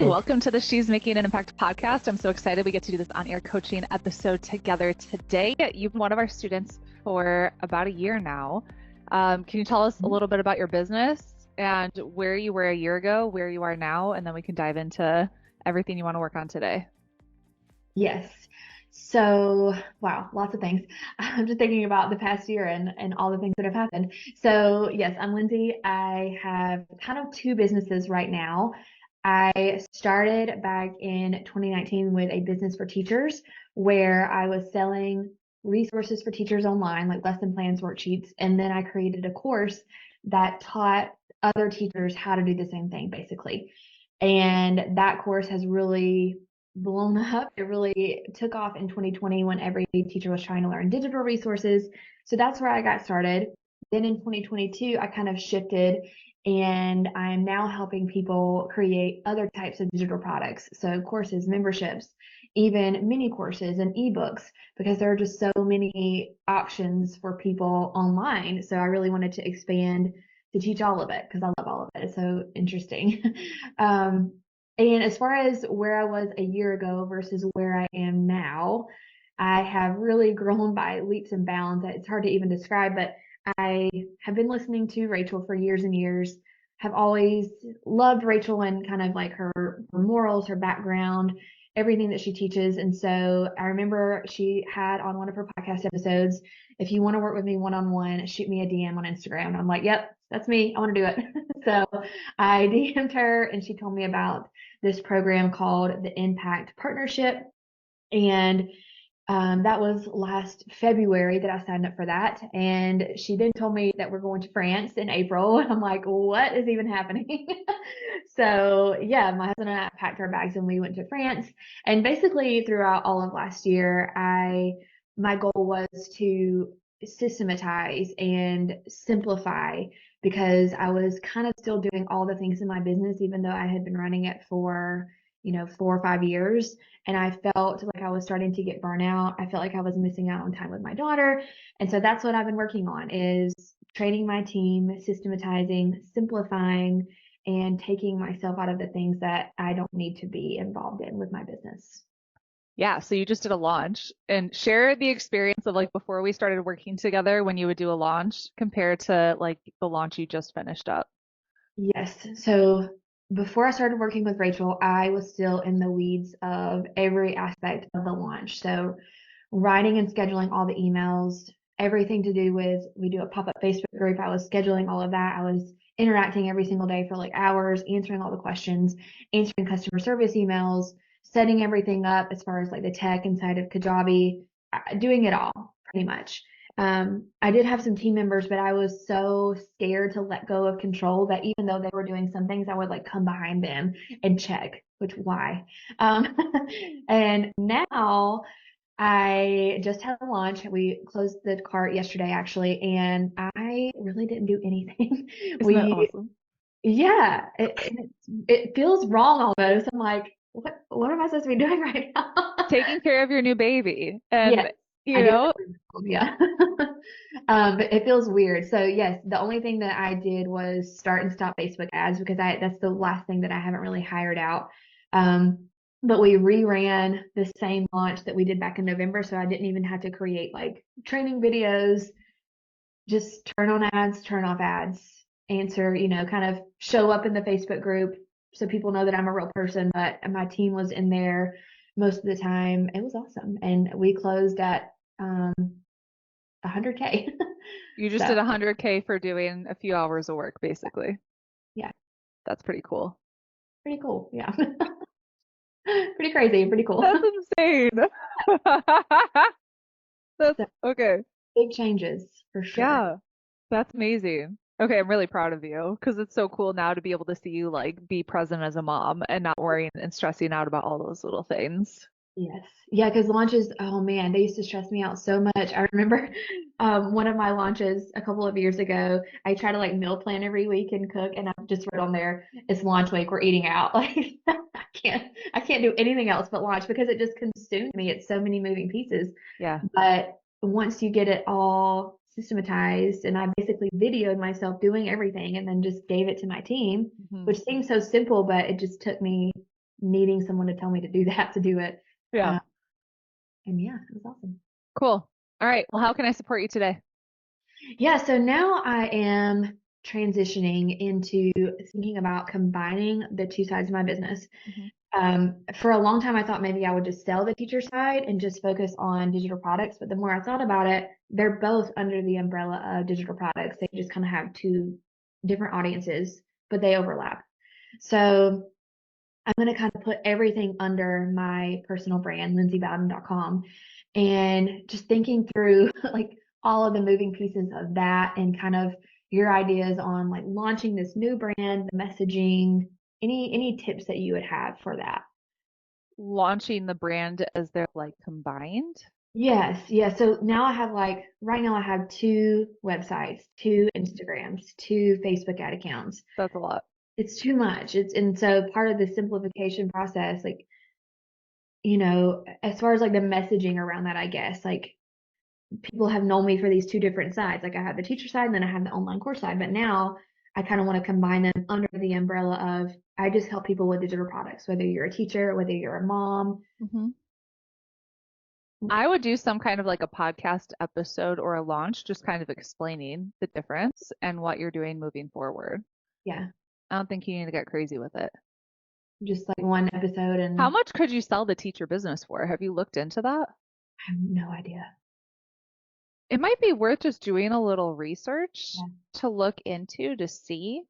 Welcome to the She's Making an Impact podcast. I'm so excited we get to do this on-air coaching episode together today. You've been one of our students for about a year now. Can you tell us a little bit about your business and where you were a year ago, where you are now, and then we can dive into everything you want to work on today? Yes. So, wow, lots of things. I'm just thinking about the past year and all the things that have happened. So, yes, I'm Lindsay. I have kind of two businesses right now. I started back in 2019 with a business for teachers where I was selling resources for teachers online, like lesson plans, worksheets. And then I created a course that taught other teachers how to do the same thing, basically. And that course has really blown up. It really took off in 2020 when every teacher was trying to learn digital resources. So that's where I got started. Then in 2022, I kind of shifted and I'm now helping people create other types of digital products. So courses, memberships, even mini courses and ebooks, because there are just so many options for people online. So I really wanted to expand to teach all of it because I love all of it. It's so interesting. um, and as far as where I was a year ago versus where I am now, I have really grown by leaps and bounds. It's hard to even describe, but I have been listening to Rachel for years and years, have always loved Rachel and kind of like her morals, her background, everything that she teaches. And so I remember she had on one of her podcast episodes, if you want to work with me one-on-one, shoot me a DM on Instagram. And I'm like, yep, that's me. I want to do it. So I DM'd her and she told me about this program called the Impact Partnership. And that was last February that I signed up for that. And she then told me that we're going to France in April. And I'm like, what is even happening? So yeah, my husband and I packed our bags and we went to France. And basically throughout all of last year, my goal was to systematize and simplify because I was kind of still doing all the things in my business, even though I had been running it for, 4 or 5 years. And I felt like I was starting to get burnout. I felt like I was missing out on time with my daughter. And so that's what I've been working on is training my team, systematizing, simplifying, and taking myself out of the things that I don't need to be involved in with my business. Yeah, so you just did a launch and share the experience of like before we started working together when you would do a launch compared to like the launch you just finished up. Yes. So before I started working with Rachel, I was still in the weeds of every aspect of the launch. So writing and scheduling all the emails, everything to do with, we do a pop-up Facebook group. I was scheduling all of that. I was interacting every single day for like hours, answering all the questions, answering customer service emails, setting everything up as far as like the tech inside of Kajabi, doing it all pretty much. I did have some team members, but I was so scared to let go of control that even though they were doing some things, I would like come behind them and check, which why? Um, and now I just had a launch. We closed the cart yesterday, actually, and I really didn't do anything. Isn't that We, awesome? yeah, it feels wrong almost. I'm like, what am I supposed to be doing right now? Taking care of your new baby Yes, and I you get know, that. Yeah. But it feels weird. So yes, the only thing that I did was start and stop Facebook ads because that's the last thing that I haven't really hired out. But we reran the same launch that we did back in November, so I didn't even have to create like training videos, just turn on ads, turn off ads, answer, kind of show up in the Facebook group so people know that I'm a real person, but my team was in there most of the time. It was awesome. And we closed at 100K. you just So did 100K for doing a few hours of work, basically. yeah, That's pretty cool. pretty cool. Yeah. Pretty crazy, pretty cool. That's insane. That's So okay. big changes for sure. Yeah, that's amazing. Okay, I'm really proud of you because it's so cool now to be able to see you like be present as a mom and not worrying and stressing out about all those little things. Yes. Yeah, because launches, oh man, they used to stress me out so much. I remember one of my launches a couple of years ago, I try to like meal plan every week and cook, and I just wrote on there, it's launch week, we're eating out. Like I can't do anything else but launch because it just consumed me. It's so many moving pieces. Yeah. But once you get it all systematized, and I basically videoed myself doing everything and then just gave it to my team, Hmm. which seems so simple, but it just took me needing someone to tell me to do that, to do it. Yeah. Uh, and yeah, it was awesome. Cool. All right. Well, how can I support you today? Yeah, so now I am transitioning into thinking about combining the two sides of my business. Mhm. For a long time, I thought maybe I would just sell the teacher side and just focus on digital products. But the more I thought about it, they're both under the umbrella of digital products. They just kind of have two different audiences, but they overlap. So I'm going to kind of put everything under my personal brand, lindsaybowden.com, and just thinking through like all of the moving pieces of that and kind of your ideas on like launching this new brand, the messaging, any tips that you would have for that. Launching the brand as they're like combined. Yes, yeah. So now I have like right now I have two websites, two Instagrams, two Facebook ad accounts. That's a lot. It's too much. It's and so part of the simplification process, like, you know, as far as like the messaging around that, I guess, like people have known me for these two different sides. Like I have the teacher side and then I have the online course side, but now I kind of want to combine them under the umbrella of I just help people with digital products, whether you're a teacher, whether you're a mom. Hmm. I would do some kind of like a podcast episode or a launch, just kind of explaining the difference and what you're doing moving forward. Yeah, I don't think you need to get crazy with it. just like one episode How and much could you sell the teacher business for? Have you looked into that? I have no idea. It might be worth just doing a little research Yeah. to look into to see.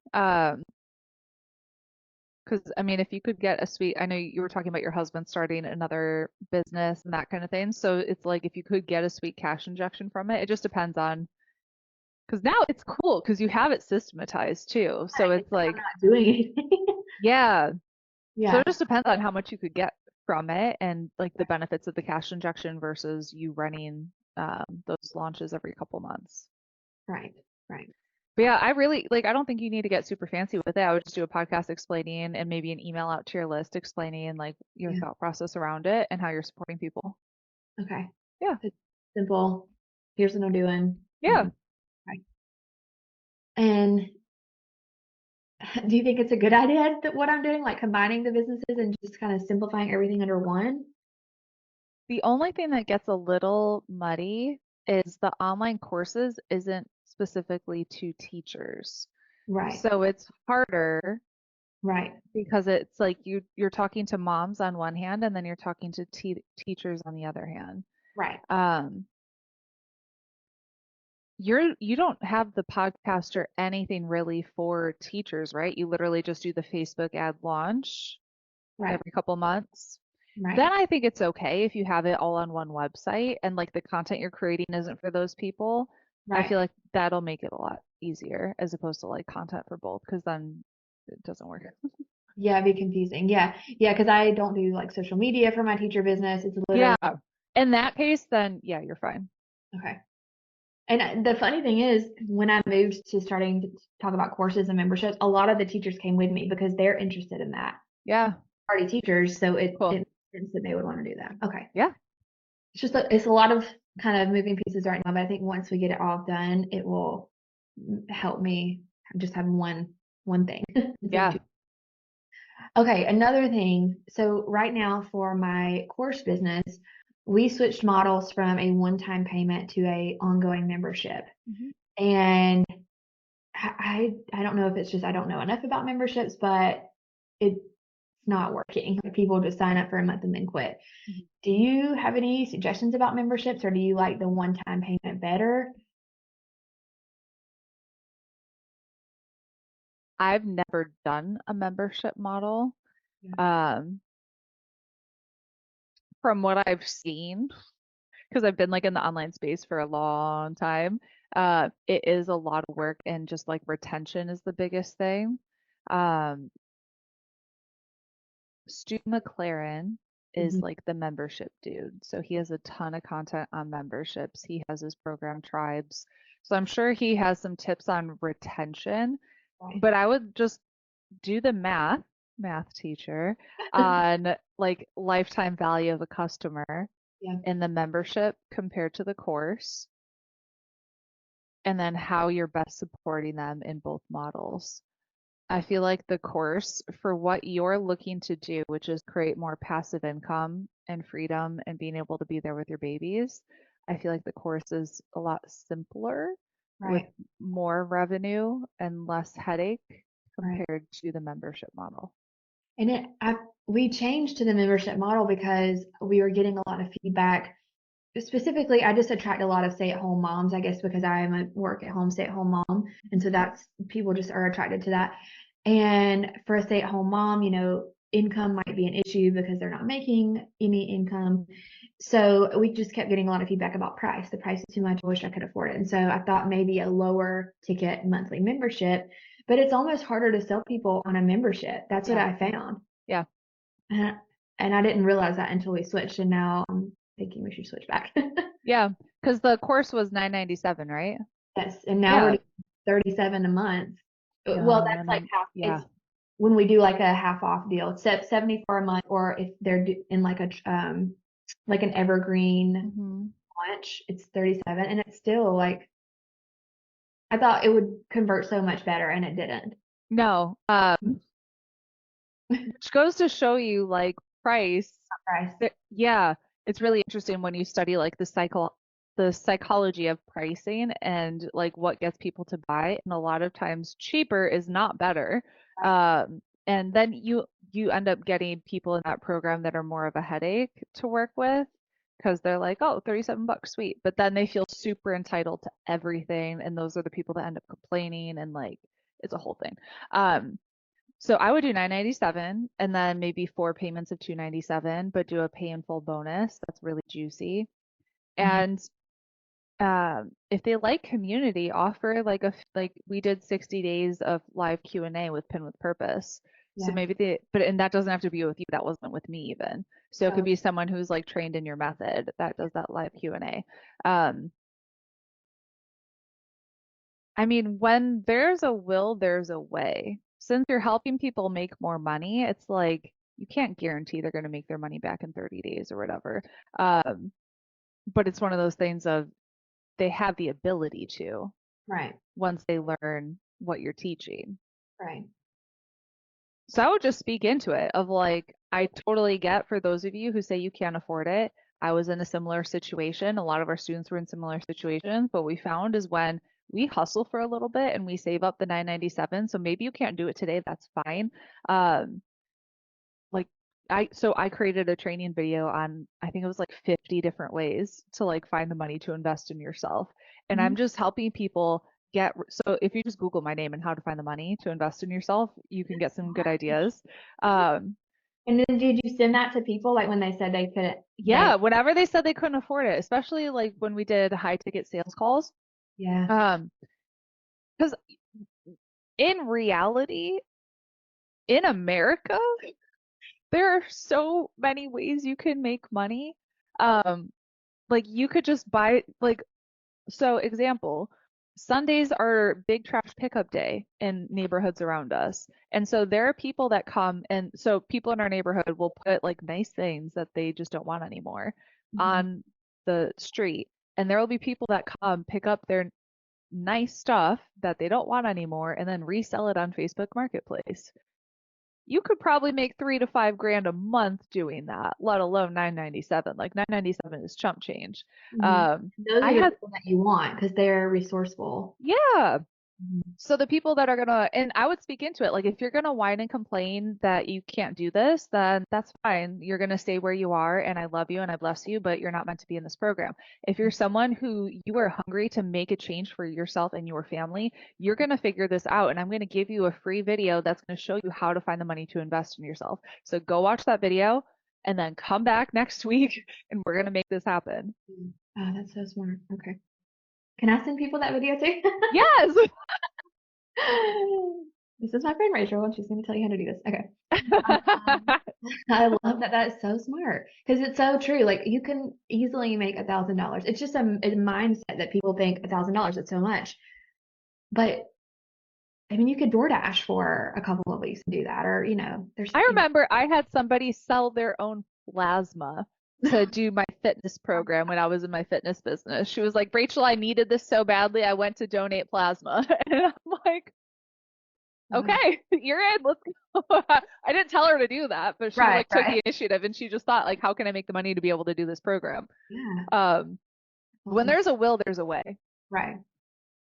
Because I mean, if you could get a sweet, I know you were talking about your husband starting another business and that kind of thing. So it's like if you could get a sweet cash injection from it, it just depends on, because now it's cool because you have it systematized too. So It's it's like I'm like, not doing anything. yeah. So Yeah. it just depends on how much you could get from it and like the benefits of the cash injection versus you running those launches every couple months. Right. Right. But yeah, I really like, I don't think you need to get super fancy with it. I would just do a podcast explaining and maybe an email out to your list explaining like your Yeah. thought process around it and how you're supporting people. Okay. Yeah. It's simple. Here's what I'm doing. Yeah. Okay. And do you think it's a good idea that what I'm doing, like combining the businesses and just kind of simplifying everything under one? The only thing that gets a little muddy is the online courses isn't specifically to teachers. Right. So it's harder Right. because it's like you're talking to moms on one hand and then you're talking to teachers on the other hand. Right. Um, you don't have the podcast or anything really for teachers, right? You literally just do the Facebook ad launch Right. every couple months. Right. Then I think it's okay if you have it all on one website and like the content you're creating isn't for those people. I Right. feel like that'll make it a lot easier as opposed to like content for both because then it doesn't work. Yeah, it'd be confusing. Yeah. Yeah, because I don't do like social media for my teacher business. It's literally Yeah. In that case, then yeah, you're fine. okay. And the funny thing is, when I moved to starting to talk about courses and memberships, a lot of the teachers came with me because they're interested in that. Yeah. Already teachers, so Cool. it makes sense that they would want to do that. Okay. Yeah. It's just it's a lot of kind of moving pieces right now, but I think once we get it all done, it will help me just have one thing instead of Yeah. two. Okay, another thing. So right now for my course business, we switched models from a one-time payment to a ongoing membership. Mhm. And I don't know if it's just I don't know enough about memberships, but it's not working. Like people just sign up for a month and then quit. Mhm. Do you have any suggestions about memberships, or do you like the one-time payment better? I've never done a membership model. Yeah. Um, from what I've seen, because I've been like in the online space for a long time, it is a lot of work and just like retention is the biggest thing. Um, Stu McLaren is Mhm. like the membership dude. So he has a ton of content on memberships. He has his program tribes. So I'm sure he has some tips on retention, Right. but I would just do the math teacher, on like lifetime value of a customer Yeah. in the membership compared to the course, and then how you're best supporting them in both models. I feel like the course for what you're looking to do, which is create more passive income and freedom and being able to be there with your babies, I feel like the course is a lot simpler with Right, more revenue and less headache right. compared to the membership model. And we changed to the membership model because we were getting a lot of feedback. Specifically, I just attract a lot of stay-at-home moms, I guess, because I am a work-at-home, stay-at-home mom. And so that's people just are attracted to that. And for a stay-at-home mom, income might be an issue because they're not making any income. So we just kept getting a lot of feedback about price. The price is too much. I wish I could afford it. And so I thought maybe a lower ticket monthly membership, but it's almost harder to sell people on a membership. That's what Yeah. I found. Yeah. And I didn't realize that until we switched, and now I'm thinking we should switch back. Yeah. Because the course was $997, right? Yes, and now we're Yeah. doing 37 a month. Well, No, no, that's like no. half. Yeah. It's when we do like a half off deal. It's at 74 a month, or if they're in like an evergreen Hmm. launch, it's 37, and it's still like I thought it would convert so much better, and it didn't. No. Which goes to show you like price. Price. Yeah, it's really interesting when you study like the psychology of pricing and like what gets people to buy. And a lot of times cheaper is not better. Right. And then you end up getting people in that program that are more of a headache to work with because they're like, oh, 37 bucks, sweet. But then they feel super entitled to everything, and those are the people that end up complaining and like it's a whole thing. Um, so I would do 997 and then maybe four payments of 297, but do a pay in full bonus. That's really juicy. Mhm. And if they like community, offer like we did 60 days of live Q&A with Pin with Purpose. So Yeah. maybe and that doesn't have to be with you. That wasn't with me even. So it could Oh, be someone who's like trained in your method that does that live Q&A. Um, I mean, when there's a will, there's a way. Since you're helping people make more money, it's like you can't guarantee they're going to make their money back in 30 days or whatever. Um, but it's one of those things of they have the ability to right. once they learn what you're teaching. Right. So I would just speak into it of like, I totally get for those of you who say you can't afford it. I was in a similar situation. A lot of our students were in similar situations. What we found is when we hustle for a little bit and we save up the 997. So maybe you can't do it today. That's fine. Um, like I created a training video on I think it was like 50 different ways to like find the money to invest in yourself. And Mhm. I'm just helping people get so if you just Google my name and how to find the money to invest in yourself, you can get some good ideas. Um, And then did you send that to people like when they said they could yeah, whenever they said they couldn't afford it, especially like when we did high ticket sales calls. yeah, Um, because in reality, in America, there are so many ways you can make money. Um, like you could just buy like so example, Sundays are big trash pickup day in neighborhoods around us. And so there are people that come and so people in our neighborhood will put like nice things that they just don't want anymore mhm, on the street. And there will be people that come pick up their nice stuff that they don't want anymore and then resell it on Facebook Marketplace. You could probably make 3 to 5 grand a month doing that, let alone 997. Like 997 is chump change. mhm. Um, Those I are the had, people that you want because they're resourceful. yeah. Mhm. So the people that are gonna, and I would speak into it, like if you're gonna whine and complain that you can't do this, then that's fine. You're gonna stay where you are, and I love you and I bless you, but you're not meant to be in this program. If you're someone who you are hungry to make a change for yourself and your family, you're gonna figure this out, and I'm gonna give you a free video that's gonna show you how to find the money to invest in yourself. So go watch that video, and then come back next week, and we're gonna make this happen. Mm. Oh, that's so smart. Okay. Can I send people that video too? Yes. This is my friend Rachel, and she's going to tell you how to do this. Okay. I love that. That's so smart because it's so true. Like you can easily make $1,000. It's just a mindset that people think $1,000 is so much. But I mean, you could DoorDash for a couple of weeks and do that, or there's I remember I had somebody sell their own plasma to do my fitness program when I was in my fitness business. She was like, Rachel, I needed this so badly, I went to donate plasma. And I'm like, Wow. okay, you're in, let's go. I didn't tell her to do that, but she Right, like took right. the initiative and she just thought like, how can I make the money to be able to do this program? Yeah. Um, when Awesome. there's a will, there's a way. Right.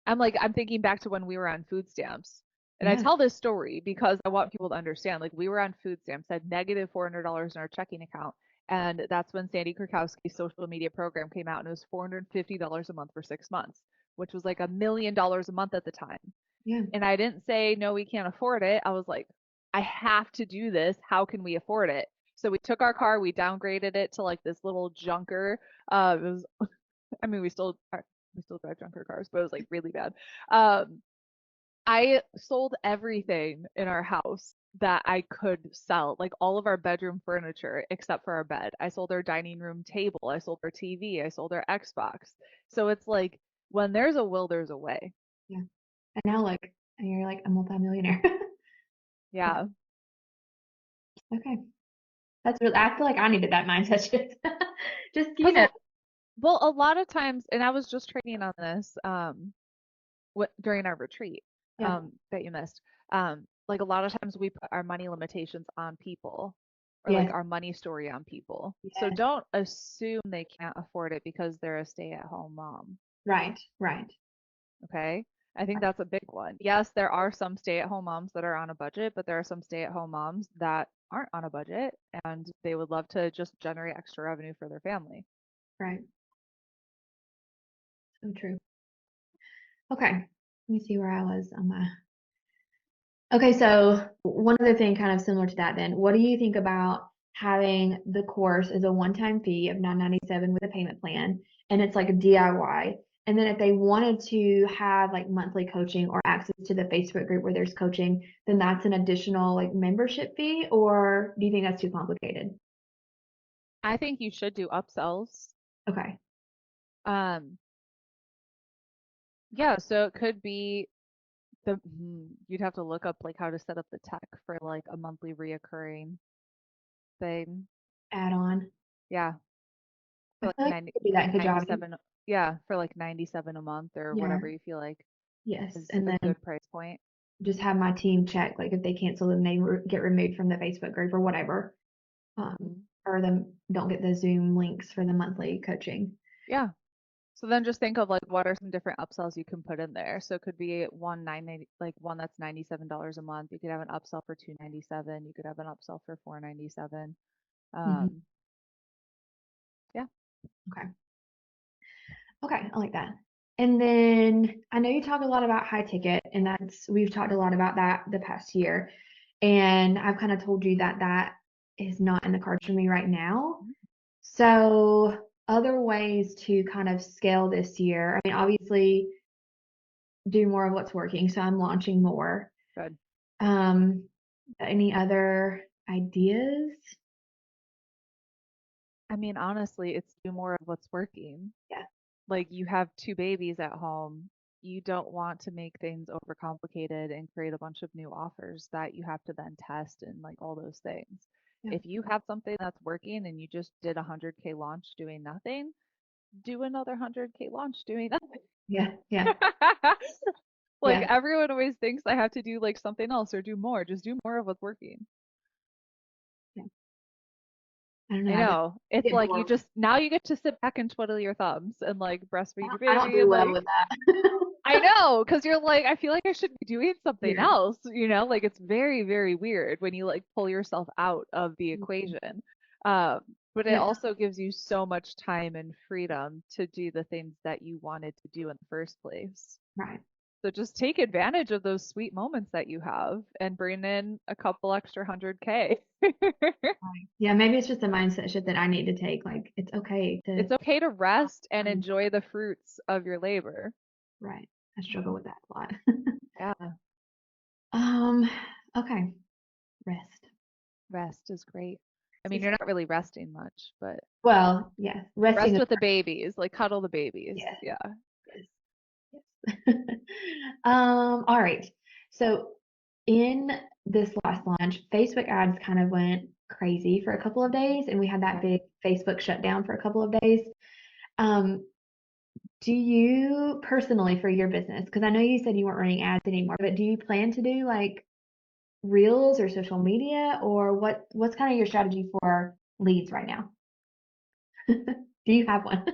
I'm thinking back to when we were on food stamps. And I Yeah. tell this story because I want people to understand. Like we were on food stamps, had negative $400 in our checking account. And that's when Sandy Krakowski's social media program came out and it was $450 a month for 6 months, which was like $1 million a month at the time. Yeah. And I didn't say, no, we can't afford it. I was like, I have to do this. How can we afford it? So we took our car, we downgraded it to like this little junker. It was, I mean, we still drive junker cars, but it was like really bad. Um, I sold everything in our house that I could sell, like all of our bedroom furniture except for our bed. I sold our dining room table, I sold our TV, I sold our Xbox. So it's like when there's a will, there's a way. Yeah. And now look, and you're like a multimillionaire. That's Yeah. okay. That's really, I feel like I needed that mindset shift. Just, Because, well, a lot of times, and I was just training on this during our retreat yeah. that you missed. Like a lot of times we put our money limitations on people or like Yes. our money story on people. So Yes. don't assume they can't afford it because they're a stay-at-home mom. Right. Right. Okay. I think that's a big one. Yes, there are some stay-at-home moms that are on a budget, but there are some stay-at-home moms that aren't on a budget and they would love to just generate extra revenue for their family. Right. So true. Okay. Let me see where I was on my. Okay, so one other thing kind of similar to that then. What do you think about having the course as a one-time fee of $9.97 with a payment plan and it's like a DIY? And then if they wanted to have like monthly coaching or access to the Facebook group where there's coaching, then that's an additional like membership fee, or do you think that's too complicated? I think you should do upsells. Okay. Um, yeah, so it could be you'd have to look up like how to set up the tech for like a monthly reoccurring thing. Add on. Yeah, for I like feel like you could do that in Kajabi. 97. Yeah, for like 97 a month or Yeah. whatever you feel like Yes. is And a then good price point. just have my team check like if they cancel, then they get removed from the Facebook group or whatever. Hmm. Or them don't get the Zoom links for the monthly coaching. Yeah. So then just think of like what are some different upsells you can put in there. So it could be like one that's $97 a month. You could have an upsell for 297. You could have an upsell for 497. Hmm. Um, yeah. Okay. Okay, I like that. And then I know you talk a lot about high ticket, and we've talked a lot about that the past year. And I've kind of told you that that is not in the cards for me right now. So other ways to kind of scale this year. I mean, obviously do more of what's working. So I'm launching more. Good. Um, any other ideas? I mean, honestly, it's do more of what's working. Yeah. Like you have two babies at home. You don't want to make things overcomplicated and create a bunch of new offers that you have to then test and like all those things. Yeah. If you have something that's working and you just did a 100K launch doing nothing, do another 100K launch doing nothing. Yeah. Yeah. Like Yeah. everyone always thinks I have to do like something else or do more. Just do more of what's working. Yeah. I don't know. I I just know. It's get like you bored. just now you get to sit back and twiddle your thumbs and like breastfeed your I don't baby do and well like with that. I know, because you're like, I feel like I should be doing something Yeah. else, like it's very, very weird when you like pull yourself out of the equation. Um, but it Yeah. also gives you so much time and freedom to do the things that you wanted to do in the first place. Right. So just take advantage of those sweet moments that you have and bring in a couple extra 100K. Right. Yeah. Maybe it's just a mindset shift that I need to take. Like, it's okay to, It's okay to rest and enjoy the fruits of your labor. right. I struggle with that a lot. Yeah, Um, okay. Rest. rest is great. I mean, you're not really resting much, but Well, yes. Resting rest is, with the babies, like cuddle the babies. yes. Yeah. Yes. Yes. All right. So in this last launch, Facebook ads kind of went crazy for a couple of days, and we had that Yeah. big Facebook shutdown for a couple of days. Um, do you personally for your business, because I know you said you weren't running ads anymore, but do you plan to do like Reels or social media, or what's kind of your strategy for leads right now? Do you have one?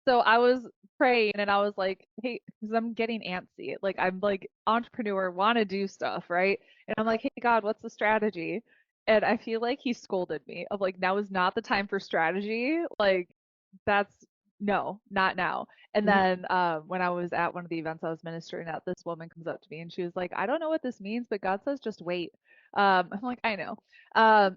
So I was praying and I was like, hey, because I'm getting antsy. Like I'm like entrepreneur, want to do stuff, right? And I'm like, hey God, what's the strategy? And I feel like he scolded me of like, now is not the time for strategy. Like that's no, not now. And Mhm. then when I was at one of the events I was ministering at, this woman comes up to me and she was like, I don't know what this means, but God says just wait. I'm like, I know.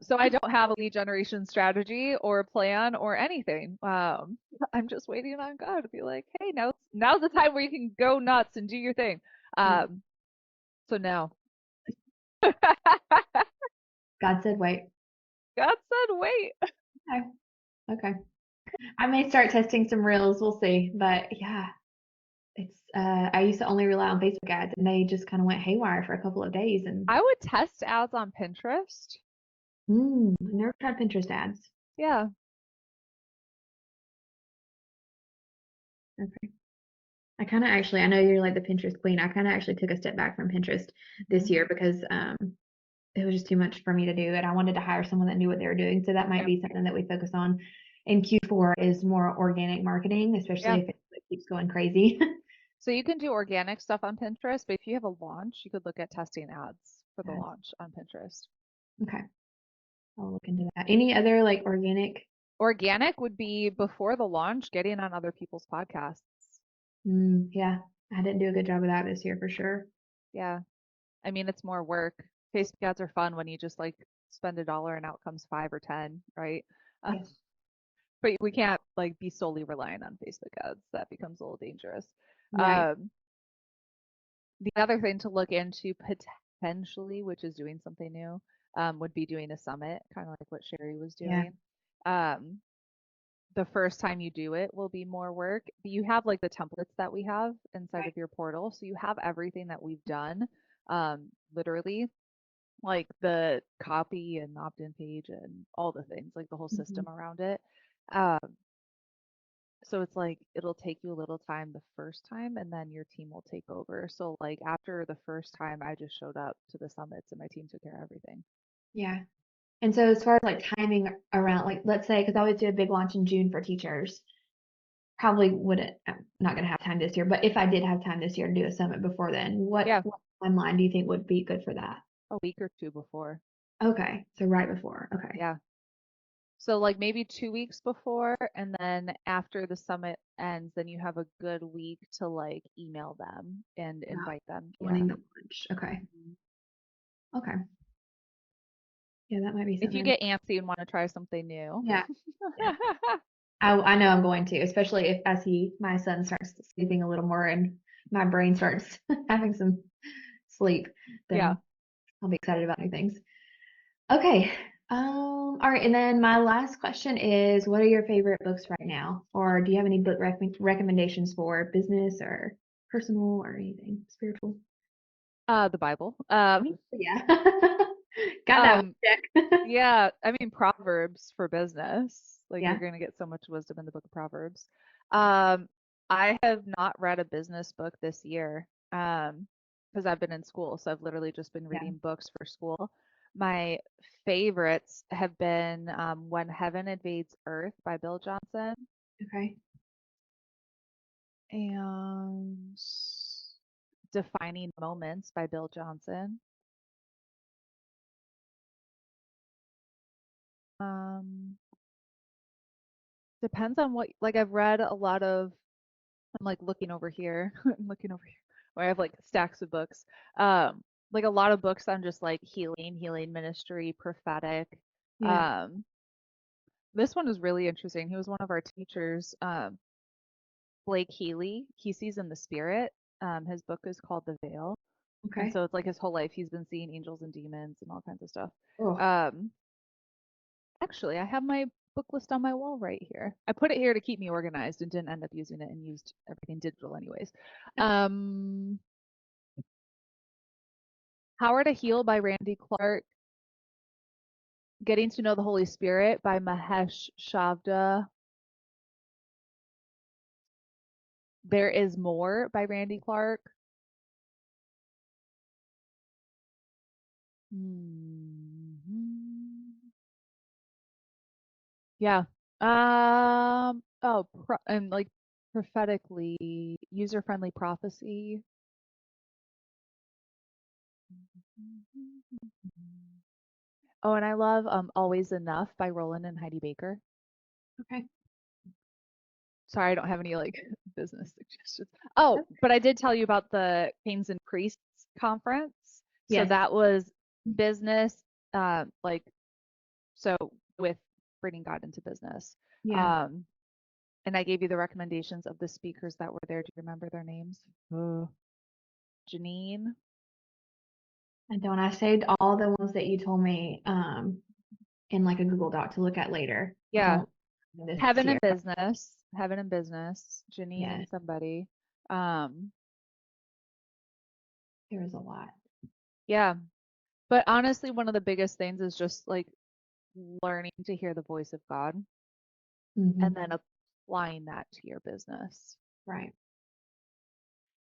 So I don't have a lead generation strategy or plan or anything. I'm just waiting on God to be like, hey, now's the time where you can go nuts and do your thing. Yeah. Um, so no. God said wait. God said wait. Okay. Okay. I may start testing some reels. We'll see. But yeah, it's I used to only rely on Facebook ads, and they just kind of went haywire for a couple of days. And I would test ads on Pinterest. I never tried Pinterest ads. Yeah. Okay. I kind of actually, I know you're like the Pinterest queen. I kind of actually took a step back from Pinterest this Mhm. year because it was just too much for me to do, and I wanted to hire someone that knew what they were doing. So that might Yep. be something that we focus on in Q4 is more organic marketing, especially Yeah. if it keeps going crazy. So you can do organic stuff on Pinterest, but if you have a launch, you could look at testing ads for the Ads. launch on Pinterest. Okay, I'll look into that. Any other like organic? Organic would be before the launch, getting on other people's podcasts. Yeah, I didn't do a good job of that this year for sure. Yeah. I mean, it's more work. Facebook ads are fun when you just like spend $1 and out comes 5 or 10, right? Uh, Yes. but we can't like be solely relying on Facebook ads. That becomes a little dangerous. Right. Um, the other thing to look into potentially, which is doing something new, would be doing a summit, kind of like what Sherry was Yeah. doing. Um, the first time you do it will be more work, but you have like the templates that we have inside Right. of your portal. So you have everything that we've done, literally like the copy and opt-in page and all the things, like the whole Mhm. system around it. Um, so it's like it'll take you a little time the first time and then your team will take over. So like after the first time, I just showed up to the summits and my team took care of everything. Yeah. And so as far as like timing around, like let's say, because I always do a big launch in June for teachers. Probably wouldn't, I'm not going to have time this year, but if I did have time this year to do a summit before then, Yeah, what timeline do you think would be good for that? a week or two before. Okay, so right before. Okay. Yeah. So like maybe 2 weeks before, and then after the summit ends, then you have a good week to like email them and Yeah, invite them. Yeah. planning the launch. Okay. Mhm. Okay. Yeah, that might be If you something. get antsy and want to try something new. Yeah. Yeah. I know I'm going to, especially if as my son starts sleeping a little more and my brain starts having some sleep, Yeah. then I'll be excited about new things. Okay. All right. And then my last question is, what are your favorite books right now? Or do you have any book recommendations for business or personal or anything spiritual? The Bible. Yeah. Got that one Um, check. yeah, I mean Proverbs for business. Like you're Yeah. gonna get so much wisdom in the book of Proverbs. Um, I have not read a business book this year, because I've been in school, so I've literally just been Yeah. reading books for school. My favorites have been When Heaven Invades Earth by Bill Johnson Okay. and Defining Moments by Bill Johnson. Um, Depends on what, like I've read a lot of, I'm like looking over here, I'm looking over here where I have like stacks of books. Like a lot of books on just like healing ministry, prophetic. Yeah. Um, this one is really interesting. He was one of our teachers, Blake Healy. He sees in the spirit. His book is called The Veil. And Okay. so it's like his whole life he's been seeing angels and demons and all kinds of stuff. Oh, Um, Actually, I have my book list on my wall right here. I put it here to keep me organized and didn't end up using it and used everything digital anyways. Um, How to Heal by Randy Clark. Getting to Know the Holy Spirit by Mahesh Shavda. There Is More by Randy Clark. Yeah. And like prophetically, user-friendly prophecy. Oh, and I love Always Enough by Roland and Heidi Baker. Okay. Sorry, I don't have any like business suggestions. Oh, but I did tell you about the Kings and Priests conference. So Yes. that was business, like so with bringing God into business. Yeah. Um, and I gave you the recommendations of the speakers that were there. Do you remember their names? Janine. And don't I saved all the ones that you told me in like a Google Doc to look at later. I Yeah. don't this Heaven here. and Business. Heaven and Business. Janine Yeah, and somebody. Um, there was a lot. yeah. But honestly, one of the biggest things is just like learning to hear the voice of God and then applying that to your business. Right.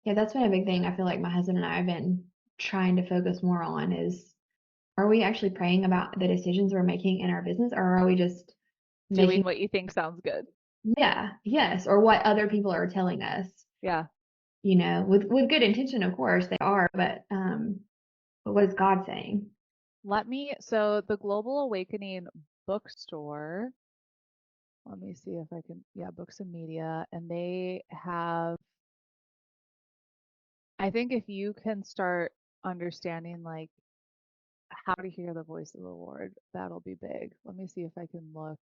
Yeah, that's been a big thing. I feel like my husband and I have been trying to focus more on is, are we actually praying about the decisions we're making in our business, or are we just Doing making, what you think sounds good. yeah, yes, or what other people are telling us, Yeah. with good intention, of course they are, but what is God saying? So the Global Awakening bookstore, let me see if I can, yeah, Books and Media, and they have, I think if you can start understanding like how to hear the voice of the Lord, that'll be big. Let me see if I can look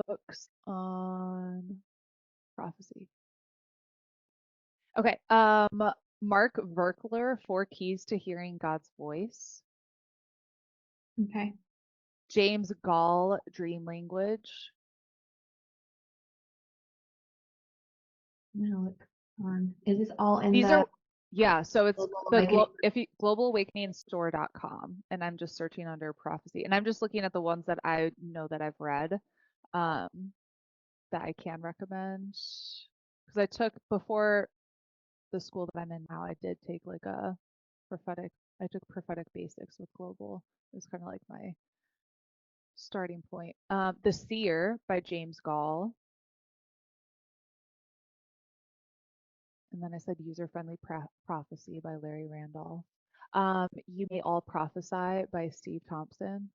books on prophecy. Okay. Mark Verkler, Four Keys to Hearing God's Voice. Okay, James Gall, Dream Language. I'm gonna look on. Is this all in These the are, yeah, so it's Global the Awakening? globalawakeningstore.com, and I'm just searching under prophecy, and I'm just looking at the ones that I know that I've read, um, that I can recommend. Because I took before the school that I'm in now, I did take like I took prophetic basics with global. It was kind of like my starting point. The Seer by James Gall. And then I said User-Friendly Prophecy by Larry Randolph. You May All Prophesy by Steve Thompson.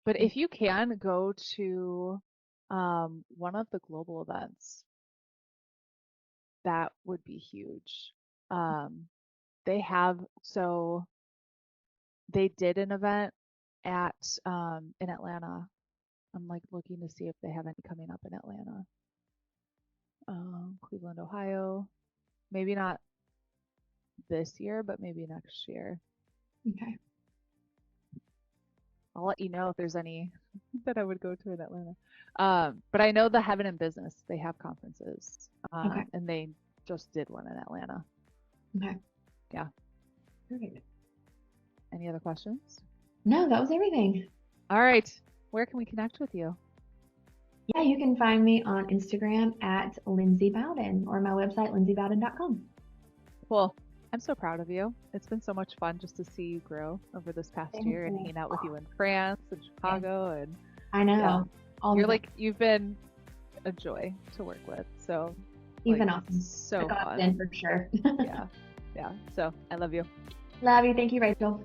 But if you can go to one of the global events, that would be huge. They have, so they did an event at in Atlanta. I'm like looking to see if they have any coming up in Atlanta. Cleveland, Ohio. Maybe not this year, but maybe next year. Okay. I'll let you know if there's any that I would go to in Atlanta. But I know the Heaven and Business, they have conferences. Okay. And they just did one in Atlanta. Okay. Yeah. Perfect. Any other questions? No, that was everything. All right. Where can we connect with you? Yeah, you can find me on Instagram at Lindsay Bowden or my website, lindsaybowden.com. Cool. I'm so proud of you. It's been so much fun just to see you grow over this past year and hang out with you in France and Chicago. And I know. Yeah. You've been a joy to work with. So you've been like, awesome. So fun. For sure. Yeah. So I love you. Love you. Thank you, Rachel.